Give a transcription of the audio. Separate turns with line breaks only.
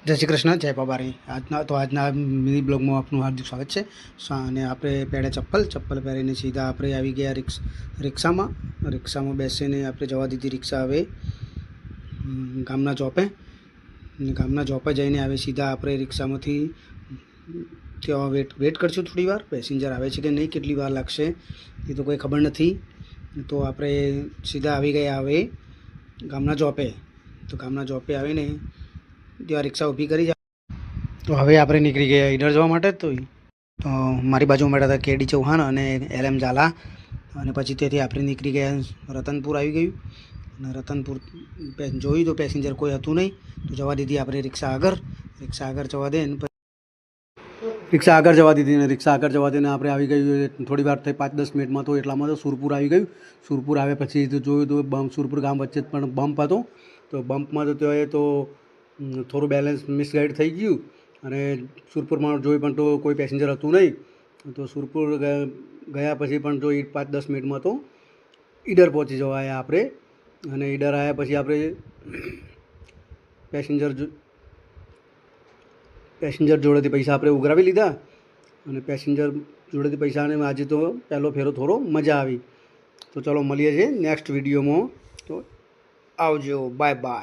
જય શ્રી કૃષ્ણ, જય બાબારી. આજના મિની બ્લોગમાં આપનું હાર્દિક સ્વાગત છે. અને આપણે પહેર્યા ચપ્પલ પહેરીને સીધા આપણે આવી ગયા રિક્ષામાં બેસીને આપણે જવા દીધી રિક્ષા હવે ગામના ચોપે. ગામના ચોપે જઈને આવે સીધા આપણે રિક્ષામાંથી ત્યાં વેટ કરશું થોડી વાર. પેસેન્જર આવે છે કે નહીં, કેટલી વાર લાગશે એ તો કોઈ ખબર નથી. તો આપણે સીધા આવી ગયા હવે ગામના ચોપે. તો ગામના ચોપે આવીને ત્યાં રિક્ષા ઊભી કરી જાય. તો હવે આપણે નીકળી ગયા ઈડર જવા માટે. તો મારી બાજુમાં બેઠા હતા કેડી ચૌહાણ અને LM ઝાલા. અને પછી તેથી આપણે નીકળી ગયા રતનપુર આવી ગયું. અને રતનપુર જોયું તો પેસેન્જર કોઈ હતું નહીં, તો જવા દીધી આપણે રિક્ષા આગળ જવા દે ને રિક્ષા આગળ જવા દીધી ને રિક્ષા આગળ જવા દઈને આપણે આવી ગયું થોડી વાર થઈ 5-10 મિનિટમાં. તો એટલામાં તો સુરપુર આવી ગયું. સુરપુર આવે પછી તો જોયું તો સુરપુર ગામ વચ્ચે પણ બમ્પ હતો. તો બમ્પમાં તો ત્યાં તો થોડું બેલેન્સ મિસગાઈડ થઈ ગયું અને સુરપુરમાં જોઈ પણ તો કોઈ પેસેન્જર હતું નહીં. તો સુરપુર ગયા પછી પણ જો 5-10 મિનિટમાં તો ઈડર પહોંચી જવાયા આપણે. અને ઈડર આવ્યા પછી આપણે પેસેન્જર જોડેથી પૈસા આપણે ઉઘરાવી લીધા. અને પેસેન્જર જોડેથી પૈસા અને આજે તો પહેલો ફેરો થોડો મજા આવી. તો ચલો મળીએ છીએ નેક્સ્ટ વિડીયોમાં. તો આવજો, બાય બાય.